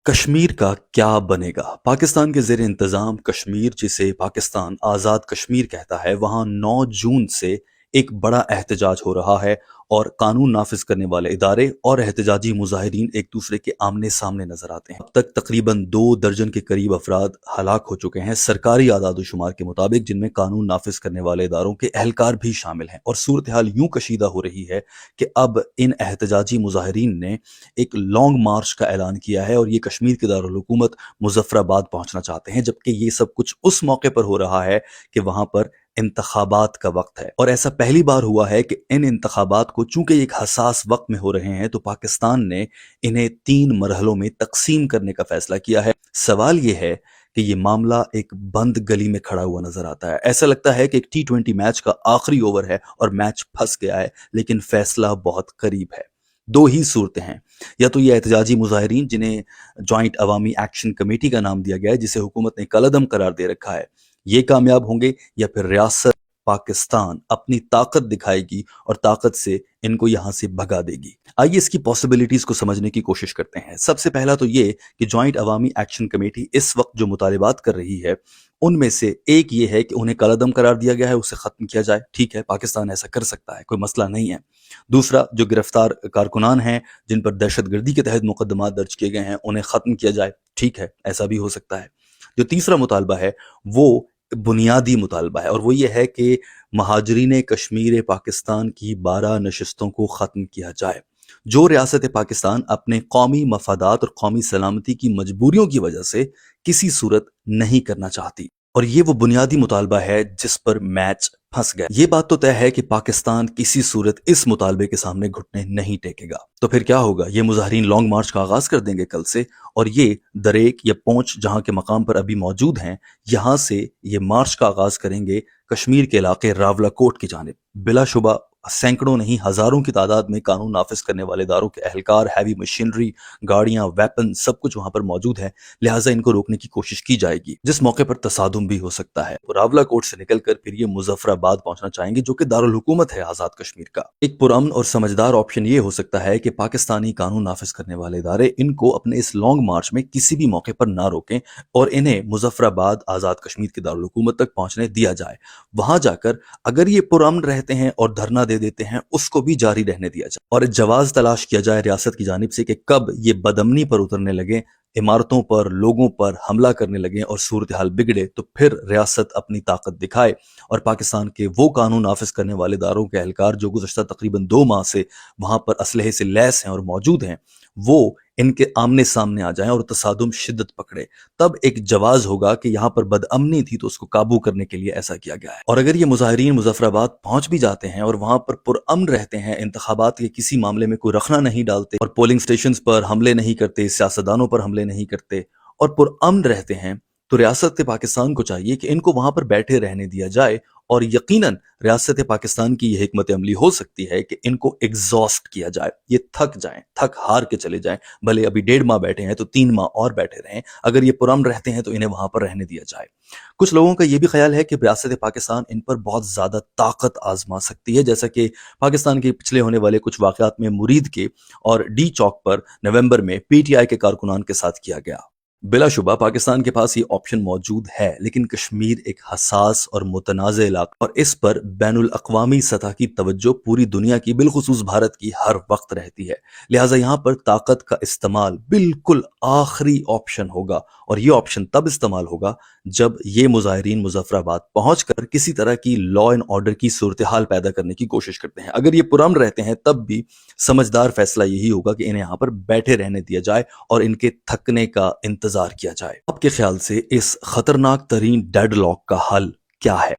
کشمیر کا کیا بنے گا؟ پاکستان کے زیر انتظام کشمیر، جسے پاکستان آزاد کشمیر کہتا ہے، وہاں 9 جون سے ایک بڑا احتجاج ہو رہا ہے اور قانون نافذ کرنے والے ادارے اور احتجاجی مظاہرین ایک دوسرے کے آمنے سامنے نظر آتے ہیں۔ اب تک تقریباً 2 درجن کے قریب افراد ہلاک ہو چکے ہیں سرکاری اعداد و شمار کے مطابق، جن میں قانون نافذ کرنے والے اداروں کے اہلکار بھی شامل ہیں، اور صورتحال یوں کشیدہ ہو رہی ہے کہ اب ان احتجاجی مظاہرین نے ایک لانگ مارچ کا اعلان کیا ہے اور یہ کشمیر کے دارالحکومت مظفر آباد پہنچنا چاہتے ہیں، جبکہ یہ سب کچھ اس موقع پر ہو رہا ہے کہ وہاں پر انتخابات کا وقت ہے، اور ایسا پہلی بار ہوا ہے کہ ان انتخابات کو چونکہ ایک حساس وقت میں ہو رہے ہیں تو پاکستان نے انہیں 3 مرحلوں میں تقسیم کرنے کا فیصلہ کیا ہے۔ سوال یہ ہے کہ یہ معاملہ ایک بند گلی میں کھڑا ہوا نظر آتا ہے۔ ایسا لگتا ہے کہ ایک T20 میچ کا آخری اوور ہے اور میچ پھنس گیا ہے، لیکن فیصلہ بہت قریب ہے۔ 2 ہی صورتیں ہیں، یا تو یہ احتجاجی مظاہرین جنہیں جوائنٹ عوامی ایکشن کمیٹی کا نام دیا گیا ہے، جسے حکومت نے کالعدم قرار دے رکھا ہے، یہ کامیاب ہوں گے، یا پھر ریاست پاکستان اپنی طاقت دکھائے گی اور طاقت سے ان کو یہاں سے بھگا دے گی۔ آئیے اس کی پاسبلٹیز کو سمجھنے کی کوشش کرتے ہیں۔ سب سے پہلا تو یہ کہ جوائنٹ عوامی ایکشن کمیٹی اس وقت جو مطالبات کر رہی ہے ان میں سے ایک یہ ہے کہ انہیں کالعدم قرار دیا گیا ہے، اسے ختم کیا جائے۔ ٹھیک ہے، پاکستان ایسا کر سکتا ہے، کوئی مسئلہ نہیں ہے۔ دوسرا، جو گرفتار کارکنان ہیں جن پر دہشت گردی کے تحت مقدمات درج کیے گئے ہیں، انہیں ختم کیا جائے۔ ٹھیک ہے، ایسا بھی ہو سکتا ہے۔ جو تیسرا مطالبہ ہے وہ بنیادی مطالبہ ہے، اور وہ یہ ہے کہ مہاجرین کشمیر پاکستان کی 12 نشستوں کو ختم کیا جائے، جو ریاست پاکستان اپنے قومی مفادات اور قومی سلامتی کی مجبوریوں کی وجہ سے کسی صورت نہیں کرنا چاہتی، اور یہ وہ بنیادی مطالبہ ہے جس پر میچ پھنس گیا۔ یہ بات تو طے ہے کہ پاکستان کسی صورت اس مطالبے کے سامنے گھٹنے نہیں ٹیکے گا۔ تو پھر کیا ہوگا؟ یہ مظاہرین لانگ مارچ کا آغاز کر دیں گے کل سے، اور یہ دریک یا پونچھ جہاں کے مقام پر ابھی موجود ہیں، یہاں سے یہ مارچ کا آغاز کریں گے کشمیر کے علاقے راولا کوٹ کی جانب۔ بلا شبہ سینکڑوں نہیں ہزاروں کی تعداد میں قانون نافذ کرنے والے اداروں کے اہلکار، ہیوی مشینری، گاڑیاں، ویپن، سب کچھ وہاں پر موجود ہے، لہٰذا ان کو روکنے کی کوشش کی جائے گی، جس موقع پر تصادم بھی ہو سکتا ہے۔ راولا کوٹ سے نکل کر پھر یہ مظفر آباد پہنچنا چاہیں گے، جو کہ دارالحکومت ہے آزاد کشمیر کا۔ ایک پرامن اور سمجھدار آپشن یہ ہو سکتا ہے کہ پاکستانی قانون نافذ کرنے والے ادارے ان کو اپنے اس لانگ مارچ میں کسی بھی موقع پر نہ روکیں اور انہیں مظفر آباد آزاد کشمیر کی دارالحکومت تک پہنچنے دیا جائے۔ وہاں جا کر اگر یہ پرامن رہتے ہیں اور دھرنا دے دیتے ہیں، اس کو بھی جاری رہنے دیا جائے، اور جواز تلاش کیا جائے ریاست کی جانب سے کہ کب یہ بدامنی پر اترنے لگیں، عمارتوں پر، لوگوں پر حملہ کرنے لگیں اور صورتحال بگڑے، تو پھر ریاست اپنی طاقت دکھائے اور پاکستان کے وہ قانون نافذ کرنے والے اداروں کے اہلکار جو گزشتہ تقریباً 2 ماہ سے وہاں پر اسلحے سے لیس ہیں اور موجود ہیں، وہ ان کے آمنے سامنے آ جائیں اور تصادم شدت پکڑے۔ تب ایک جواز ہوگا کہ یہاں پر بدامنی تھی تو اس کو قابو کرنے کے لیے ایسا کیا گیا ہے۔ اور اگر یہ مظاہرین مظفر آباد پہنچ بھی جاتے ہیں اور وہاں پر پرامن رہتے ہیں، انتخابات کے کسی معاملے میں کوئی رخنہ نہیں ڈالتے اور پولنگ سٹیشنز پر حملے نہیں کرتے، سیاستدانوں پر حملے نہیں کرتے اور پرامن رہتے ہیں، تو ریاست پاکستان کو چاہیے کہ ان کو وہاں پر بیٹھے رہنے دیا جائے، اور یقیناً ریاست پاکستان کی یہ حکمت عملی ہو سکتی ہے کہ ان کو ایگزاسٹ کیا جائے، یہ تھک جائیں، تھک ہار کے چلے جائیں، بھلے ابھی 1.5 ماہ بیٹھے ہیں تو 3 ماہ اور بیٹھے رہیں، اگر یہ پرامن رہتے ہیں تو انہیں وہاں پر رہنے دیا جائے۔ کچھ لوگوں کا یہ بھی خیال ہے کہ ریاست پاکستان ان پر بہت زیادہ طاقت آزما سکتی ہے، جیسا کہ پاکستان کے پچھلے ہونے والے کچھ واقعات میں مرید کے اور ڈی چوک پر نومبر میں PTI کے کارکنان کے ساتھ کیا گیا۔ بلا شبہ پاکستان کے پاس یہ آپشن موجود ہے، لیکن کشمیر ایک حساس اور متنازع علاقہ اور اس پر بین الاقوامی سطح کی توجہ پوری دنیا کی بالخصوص بھارت کی ہر وقت رہتی ہے، لہٰذا یہاں پر طاقت کا استعمال بالکل آخری آپشن ہوگا، اور یہ آپشن تب استعمال ہوگا جب یہ مظاہرین مظفر آباد پہنچ کر کسی طرح کی لا اینڈ آرڈر کی صورتحال پیدا کرنے کی کوشش کرتے ہیں۔ اگر یہ پرامن رہتے ہیں تب بھی سمجھدار فیصلہ یہی ہوگا کہ انہیں یہاں پر بیٹھے رہنے دیا جائے اور ان کے تھکنے کا انتظار کیا جائے۔ آپ کے خیال سے اس خطرناک ترین ڈیڈ لاک کا حل کیا ہے؟